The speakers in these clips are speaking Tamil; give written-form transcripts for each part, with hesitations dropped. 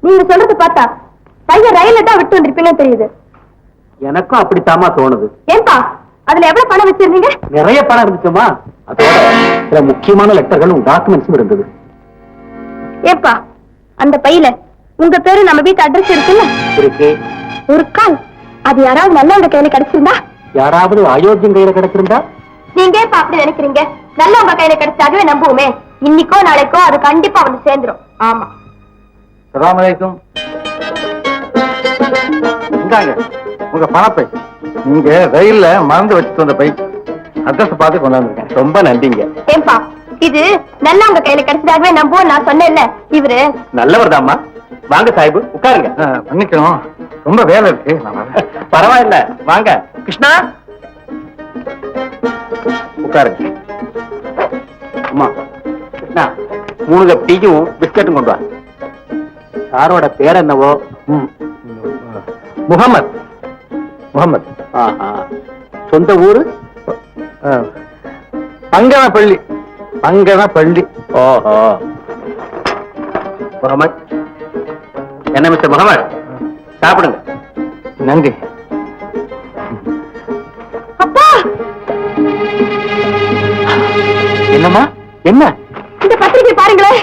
நீங்க சொல்றது பார்த்தா பையன் ரயில தான் விட்டு வந்திருப்பீங்கன்னு தெரியுது. எனக்கும் அப்படித்தாமா தோணுது. ஏன்பா அதுல எவ்வளவு பணம் வச்சிருந்தீங்க? நிறைய பணம் இருந்துச்சுமா. அதோட சில முக்கியமான லெட்டர்களும் டாக்குமெண்ட்ஸும் இருந்தது. ஏப்பா அந்த பையில உங்க பேரு நம்ம வீட்டு அட்ரஸ் இருக்குல்ல? இருக்கு. ஒரு கால் அது யாராவது நல்லவங்க கையில கிடைச்சிருந்தா? யாராவது அயோத்தியன் கையில கிடைச்சிருந்தா? நீங்க ஏப்பா அப்படி நினைக்கிறீங்க? நல்லவங்க கையில கிடைச்சாகவே நம்புவோமே. இன்னைக்கோ நாளைக்கோ அது கண்டிப்பா வந்து சேர்ந்துரும். ஆமா. அஸ்ஸலாமு அலைக்கும். இந்தாங்க உங்க பணப்பை. நீங்க ரயில்ல மறந்து வச்சுட்டு வந்த பை. அட்ரஸ் பார்த்து கொண்டாந்துருக்கேன். ரொம்ப நன்றிங்க. ஏன்பா இது நல்லவங்க கையில கிடைச்சதாகவே நம்புவோம் நான் சொன்னேன்ல. இவரு நல்லவர் தாம்மா. வாங்க சாஹிபு உட்காருங்க. பண்ணிக்கணும். ரொம்ப வேலை இருக்கு. பரவாயில்ல வாங்க. கிருஷ்ணா உட்காருங்க. அம்மா கிருஷ்ணா 3 கப் டீயும் பிஸ்கட்டும் கொண்டு வா. சாரோட பேர் என்னவோ? முகமது. முகமது. சொந்த ஊரு? பங்கனப்பள்ளி. பங்கனப்பள்ளி. ஓஹோ. முகமது என்ன மிஸ்டர் முகமது சாப்பிடுங்க. நன்றி. அப்பா என்னம்மா என்ன? இந்த பத்திரிகை பாருங்களேன்.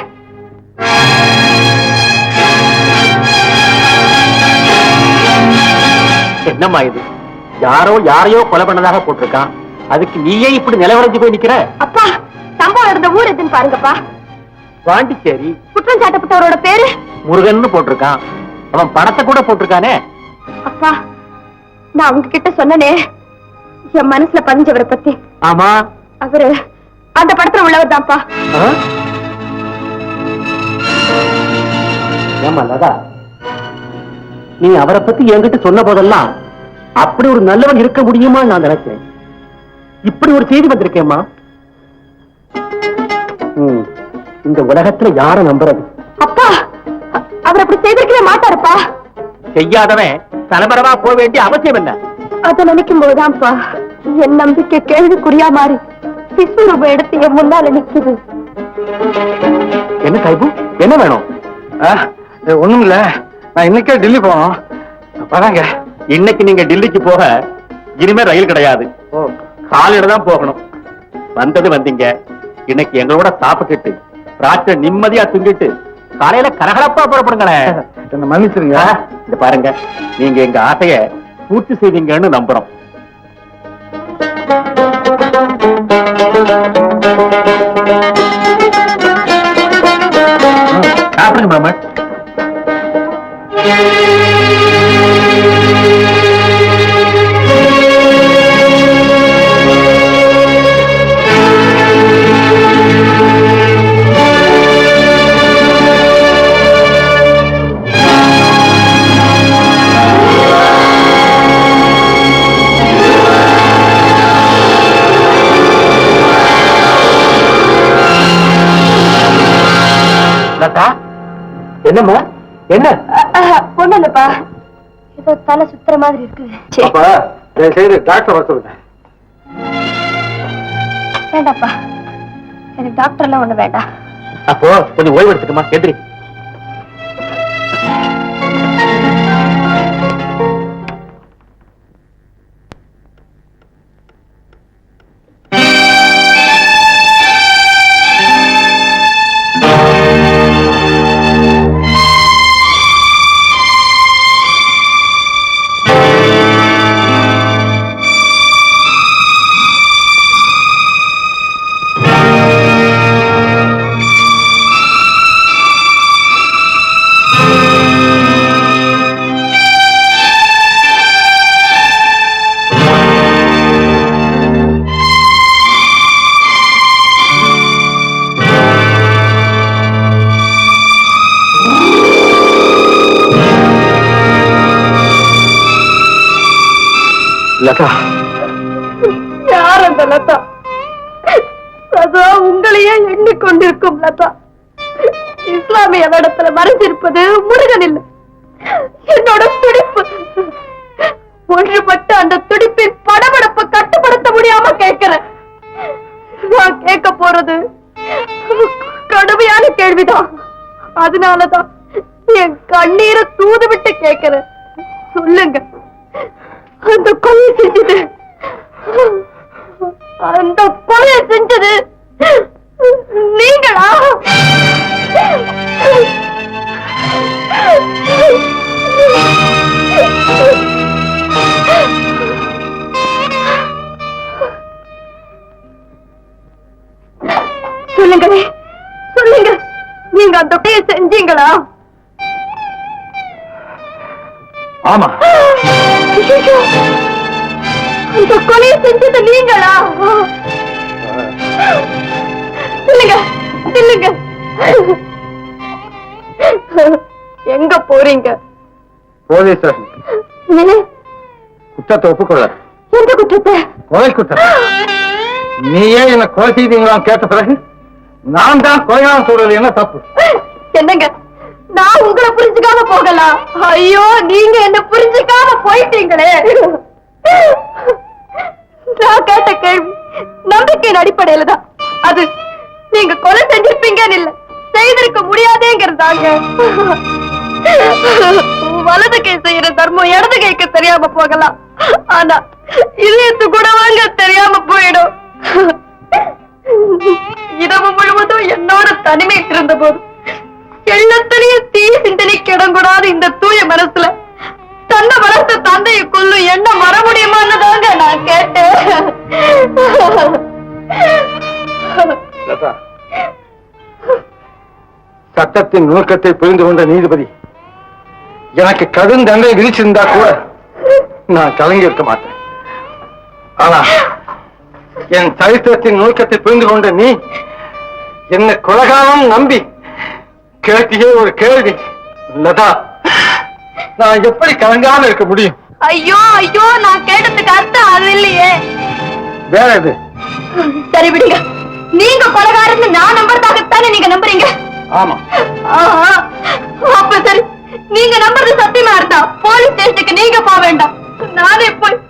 என்னம்மா இது? யாரோ யாரையோ கொலை பண்ணதாக போட்டிருக்கான். அதுக்கு நீயே இப்படி நிலவரைஞ்சு போய் நிக்கிற? அப்பா சம்பவம் இருந்த ஊர் எதுன்னு பாருங்கப்பா. பாண்டிச்சேரி. குற்றம் சாட்டப்பட்டவரோட பேரு முருகன் போட்டிருக்கான். அவன் படத்தை கூட போட்டிருக்கானே. அப்பா நான் உங்ககிட்ட சொன்னனே என் மனசுல பதிஞ்சவரை பத்தி. ஆமா அவரு அந்த படத்துல உள்ளவர் தான்ப்பா. ஏமா லதா நீ அவரை பத்தி என்கிட்ட சொன்ன போதெல்லாம் அப்படி ஒரு நல்லவன் இருக்க முடியுமா நான் நினைச்சேன். இப்படி ஒரு செய்தி வந்திருக்கேம்மா. இந்த உலகத்துல யார நம்புறது? அப்பா அவர் அப்படி செய்திருக்கவே மாட்டாருப்பா. செய்யாதவன் தலைமறைவா போக வேண்டிய அவசியம் என்ன? அத நினைக்கும் போதுதான்ப்பா என் நம்பிக்கை கேள்விக்குறியா மாறி விஸ்வரூபம் எடுத்து என் முன்னால நிக்குது. என்ன சாஹிபு என்ன வேணும்? ஒண்ணும் இல்ல. நான் இன்னைக்கே டெல்லி போனோம். வராங்க. இன்னைக்கு நீங்க டெல்லிக்கு போக இனிமே ரயில் கிடையாது. காலையில தான் போகணும். வந்தது வந்தீங்க. இன்னைக்கு எங்களோட சாப்பிட்டுட்டு ராத்திரி நிம்மதியா தூங்கிட்டு காலையில கரகரப்பா புறப்படுங்களேன். என்ன மன்னிச்சிருங்க. இந்த பாருங்க நீங்க எங்க ஆசைய பூர்த்தி செய்வீங்கன்னு நம்புறோம். சாப்பிடுங்க மாமா. என்னம்மா என்ன? ஒண்ணு இல்லப்பா ஏதோ தலை சுத்துற மாதிரி இருக்கு. டாக்டர் வர சொல்லுங்க. வேண்டாப்பா எனக்கு டாக்டர் எல்லாம் ஒண்ணு வேண்டாம். அப்போ கொஞ்சம் ஓய்வு எடுத்துக்கமா. எதிரி லதா. யார் அந்த லதா? சதா உங்களையே எண்ணிக்கொண்டிருக்கும் லதா. இஸ்லாமிய வேடத்துல மறைஞ்சிருப்பது முருகன் இல்லை, என்னோட துடிப்பு. ஒன்றுபட்டு அந்த துடிப்பின் படபடப்பை கட்டுப்படுத்த முடியாம கேட்கிறேன். நான் கேட்க போறது கடுமையான கேள்விதான். அதனாலதான் என் கண்ணீரை தூது விட்டு கேட்கிறேன். சொல்லுங்க, அந்த கொலை செஞ்சது, அந்த கொலையை செஞ்சது நீங்களா? சொல்லுங்களே, சொல்லுங்க, நீங்க அந்த கொலையை செஞ்சீங்களா? ஆமா. ஐயோ, அந்த கொலையை செஞ்சது நீங்களா? சொல்லுங்க, சொல்லுங்க. எங்க போறீங்க? போலீஸ் குற்றத்தை ஒப்புக்கொள்ள. எந்த குற்றத்தை? கொலை குற்றம். நீயே என்ன கொலை செய்தீங்களா கேட்ட பிறகு நான் தான் கொலையான சொல்றது என்ன தப்பு? என்னங்க, நான் உங்களை புரிஞ்சுக்காம போகலாம். ஐயோ, நீங்க என்ன புரிஞ்சுக்காம போயிட்டீங்களே. நான் கேட்ட கேள்வி நம்பிக்கையின் அடிப்படையில தான். அது நீங்க கொலை செஞ்சிருப்பீங்கன்னு இல்ல, செய்திருக்க முடியாதேங்கிறதாங்க. வலது கை செய்யற தர்மம் இடது கைக்கு தெரியாம போகலாம், ஆனா இதயத்து கூட வாங்க தெரியாம போயிடும். இரவு முழுவதும் என்னோட தனிமை இருந்த போது எண்ணத்திலேயே தீ சிந்தனைக்கு இடம் கூடாது இந்த தூய மனசுல தன்னை வளர்த்த தந்தையை கொல்லும் எண்ணம் வர முடியுமான்னு தாங்க நான் கேட்டேன். சட்டத்தின் நுணுக்கத்தை புரிந்து கொண்ட நீதிபதி எனக்கு கடும் தண்டனை விதிச்சிருந்தா கூட நான் கலங்கி இருக்க மாட்டேன். ஆனா என் சரித்திரத்தின் நுணுக்கத்தை புரிந்து கொண்ட நீ என்ன கொலகாலம் நம்பி கேட்டியே ஒரு கேள்வி. லதா, நான் எப்படி கலங்காம இருக்க முடியும்? ஐயோ ஐயோ, நான் கேட்டதுக்கு அர்த்தம் அது இல்லையே. வேற எது? சரி விடுங்க, நீங்க கொலகாரன்னு நான் நம்புறதாகத்தானே நீங்க நம்புறீங்க? ஆமா. அப்ப சரி, நீங்க நம்புறது சத்தியமா இருந்தா போலீஸ் ஸ்டேஷனுக்கு நீங்க போக வேண்டாம். நானே போய்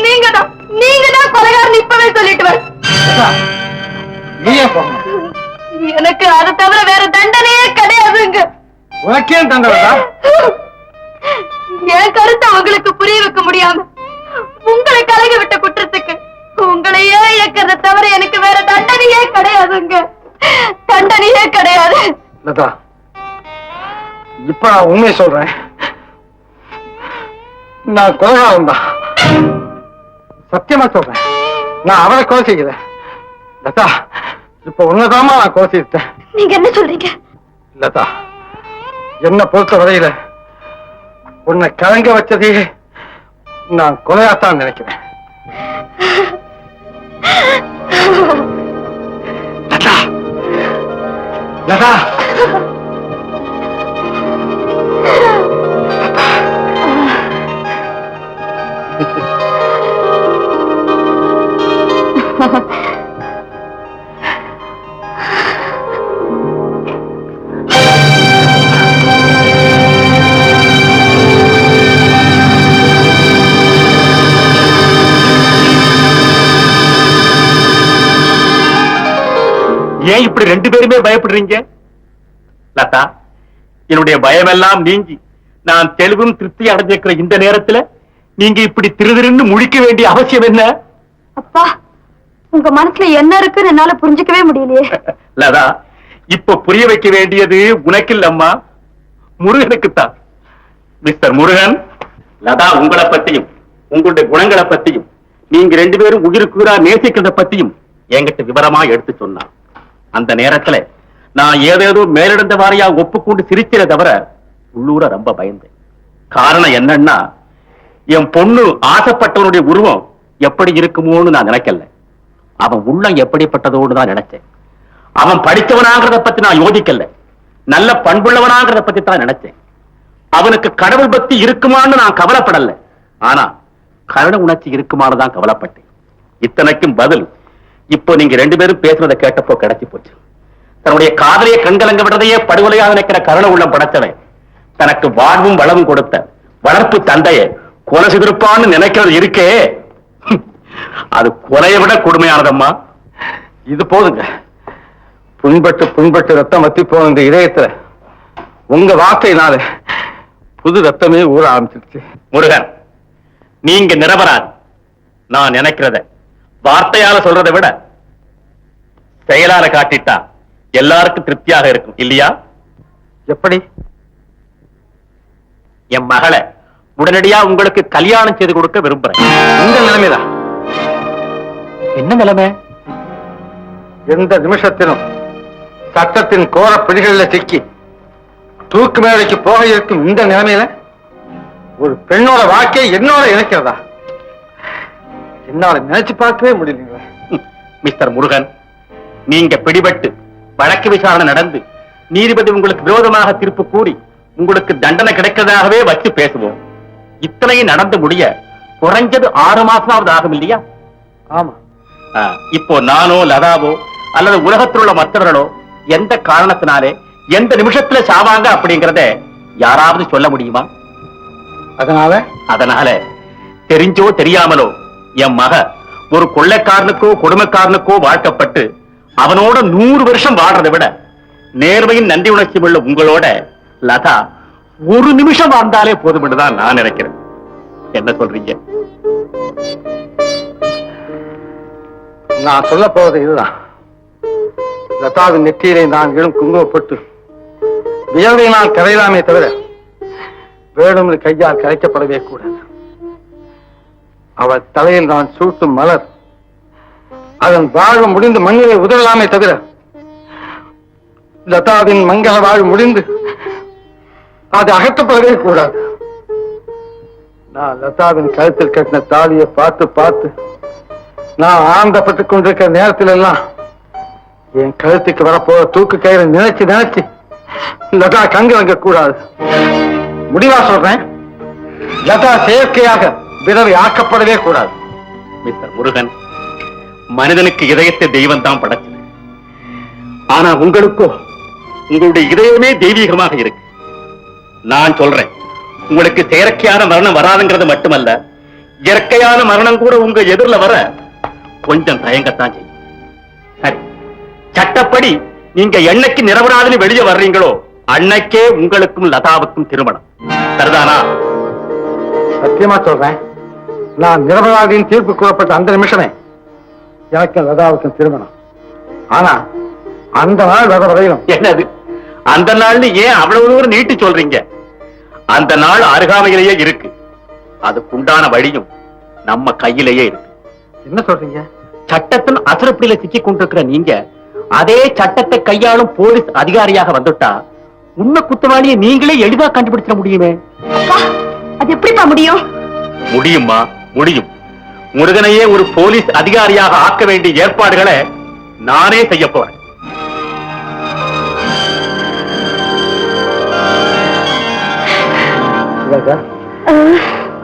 நீங்க தான் கொலைகாரன் இப்பவே சொல்லிட்டு வர. நீயே போகணும். எனக்கு அதை தவிர வேற தண்டனையே கிடையாதுங்க. உனக்கே தண்டனை? என் கருத்தை உங்களுக்கு புரிய வைக்க முடியாம உங்களை கலங்க விட்ட குற்றத்துக்கு உங்களையே இயக்கிறத தவிர எனக்கு வேற தண்டனையே கிடையாதுங்க. தண்டனையே கிடையாது. லதா, இப்ப நான் உண்மையை சொல்றேன். நான் கொலைகாரன் தான், சத்தியமா சொல்றேன். நான் அவரை கொலை செய்யல. லதா, இப்ப உன்னதாமா நான் கொலை செய்தேன். நீங்க என்ன சொல்றீங்க? லதா, என்ன பொறுத்த வரையில உன்னை கலங்க வச்சதே நான் கொலையாத்தான் நினைக்கிறேன். லதா, லதா, ஏன் இப்படி ரெண்டு பேருமே பயப்படுறீங்க? லதா, என்னுடைய பயமெல்லாம் நீங்கி நான் தெளிவும் திருப்தி அடைஞ்சிருக்கிற இந்த நேரத்துல நீங்க இப்படி திருதிருன்னு முழிக்க வேண்டிய அவசியம் என்ன? அப்பா, உங்க மனசுல என்ன இருக்குன்னு என்னால புரிஞ்சுக்கவே முடியலையே. லதா, இப்ப புரிய வைக்க வேண்டியது உனக்கு இல்லம்மா, முருகனுக்குத்தான். மிஸ்டர் முருகன், லதா உங்களை பத்தியும் உங்களுடைய குணங்களை பத்தியும் நீங்க ரெண்டு பேரும் உயிருக்குறா நேசிக்கிறத பத்தியும் என்கிட்ட விவரமா எடுத்து சொன்னான். அந்த நேரத்துல நான் ஏதேதோ மேலிடந்த வாரியா ஒப்புக்கொண்டு சிரிக்கிற தவிர உள்ளூர ரொம்ப பயந்தேன். காரணம் என்னன்னா, என் பொண்ணு ஆசைப்பட்டவனுடைய உருவம் எப்படி இருக்குமோன்னு நான் நினைக்கல. அவன் உள்ளம் எப்படிப்பட்டதோடு தான் நினைச்சேன். அவன் படித்தவனாங்கிறத பத்தி நான் யோசிக்கல, நல்ல பண்புள்ளவனாங்கிறத பத்தி தான் நினைச்சேன். அவனுக்கு கடவுள் பக்தி இருக்குமான்னு நான் கவலைப்படல, ஆனா கருண உணர்ச்சி இருக்குமான்னு தான் கவலைப்பட்டேன். இத்தனைக்கும் பதில் இப்போ நீங்க ரெண்டு பேரும் பேசுறதை கேட்டப்போ கிடைச்சி போச்சு. தன்னுடைய காதலியை கண்கலங்க விடுறதையே படுகொலையாக நினைக்கிற கருண உள்ளம் படைத்தவன் தனக்கு வாழ்வும் வளமும் கொடுத்த வளர்ப்பு தந்தையை கொலை செய்திருப்பான்னு நினைக்கிறது இருக்கே, அது கொலையை விட கொடுமையானதம்மா. இது போதுங்க. புண்பட்டு புண்பட்டு ரத்தம் வத்தி போன இந்த இதயத்துல உங்க வார்த்தையினால புது ரத்தமே ஊற ஆரம்பிச்சிருச்சு. முருகன், நீங்க நிரபராதி. நான் நினைக்கிறத வார்த்தையால சொல்றதை விட செயலால காட்டிட்டா எல்லாருக்கும் திருப்தியாக இருக்கும் இல்லையா? எப்படி? என் மகளை உடனடியா உங்களுக்கு கல்யாணம் செய்து கொடுக்க விரும்புறேன். இந்த நிலைமைதான். என்ன நிலைமை? எந்த நிமிஷத்திலும் சட்டத்தின் கோர பிடிகளில் சிக்கி தூக்கு மேடைக்கு போக இருக்கும் இந்த நிலைமையில ஒரு பெண்ணோட வாழ்க்கை என்னோட இணைக்கிறதா? என்னால நினைச்சு பார்க்கவே முடியல. மிஸ்டர் முருகன், நீங்க பிடிபட்டு வழக்கு விசாரணை நடந்து நீதிபதி உங்களுக்கு விரோதமாக தீர்ப்பு கூறி உங்களுக்கு தண்டனை கிடைக்கிறதாகவே வச்சு பேசுவோம். இத்தனையும் நடந்து முடிய குறைஞ்சது 6 மாசமாவது ஆகும் இல்லையா? ஆமா. இப்போ நானோ லதாவோ அல்லது உலகத்தில் உள்ள மற்றவர்களோ எந்த காரணத்தினாலே எந்த நிமிஷத்துல சாவாங்க அப்படிங்கறத யாராவது சொல்ல முடியுமா? அதனால தெரிஞ்சோ தெரியாமலோ என் மக ஒரு கொள்ளைக்காரனுக்கோ கொடுமைக்காரனுக்கோ வாழ்க்கப்பட்டு அவனோட 100 வருஷம் வாழ்றதை விட நேர்மையின் நன்றி உணர்ச்சி உள்ள உங்களோட லதா ஒரு நிமிஷம் வாழ்ந்தாலே போதும் என்றுதான் நான் நினைக்கிறேன். என்ன சொல்றீங்க? நான் சொல்ல போவது இதுதான். லதாவின் நெற்றியிலே நான் இடும் குங்குமப்பட்டு வியர்வையினால் கரையலாமே தவிர வேணும்னு கையால் கரைக்கப்படவே கூடாது. அவள் தலையில் நான் சூட்டும் மலர் அதன் வாழ்வு முடிந்து மண்ணிலே உதறலாமே தவிர லதாவின் மங்கள வாழ்வு முடிந்து அது அகற்றப்படவே கூடாது. நான் லதாவின் கழுத்தில் கட்டின தாலியை பார்த்து பார்த்து நான் ஆனந்தப்பட்டுக் கொண்டிருக்கிற நேரத்தில் எல்லாம் என் கழுத்துக்கு வரப்போற தூக்கு கயிறு நினைச்சு நினைச்சு லதா கங்கு வாங்க கூடாது. முடிவா சொல்றேன், லதா செயற்கையாக விதவை ஆக்கப்படவே கூடாது. மிஸ்டர் முருகன், மனிதனுக்கு இதயத்தை தெய்வம் தான் படைச்சது. ஆனா உங்களுக்கோ உங்களுடைய இதயமே தெய்வீகமாக இருக்கு. நான் சொல்றேன், உங்களுக்கு செயற்கையான மரணம் வராதுங்கிறது மட்டுமல்ல, இயற்கையான மரணம் கூட உங்க எதிரில் வர கொஞ்சம் தயங்கத்தான் செய்யும். சரி, சட்டப்படி நீங்க என்னைக்கு நிரபராதின்னு வெளியே வர்றீங்களோ அன்னைக்கே உங்களுக்கும் லதாவுக்கும் திருமணம். சரிதானா? சத்தியமா சொல்றேன், நான் நிரபராதியின் தீர்ப்பு கூறப்பட்ட அந்த நிமிஷமே எனக்கு லதாவுக்கும் திருமணம். ஆனா அந்த நாள் வர வரையிலும் என்னது அந்த நாள்னு ஏன் அவ்வளவு தூரம் நீட்டி சொல்றீங்க? அந்த நாள் அருகாமையிலேயே இருக்கு. அதுக்குண்டான வழியும் நம்ம கையிலேயே இருக்கு. என்ன சொல்றீங்க? சட்டத்தின் அசரப்பிடியில சிக்கிக் கொண்டிருக்கிற நீங்க அதே சட்டத்தை கையாளும் போலீஸ் அதிகாரியாக வந்துட்டா உண்மை குற்றவாளியை நீங்களே எளிதா கண்டுபிடிச்சிட முடியுமே. அது எப்படிப்பா முடியும்? முடியுமா? முடியும். முருகனையே ஒரு போலீஸ் அதிகாரியாக ஆக்க வேண்டிய ஏற்பாடுகளை நானே செய்ய போறேன்.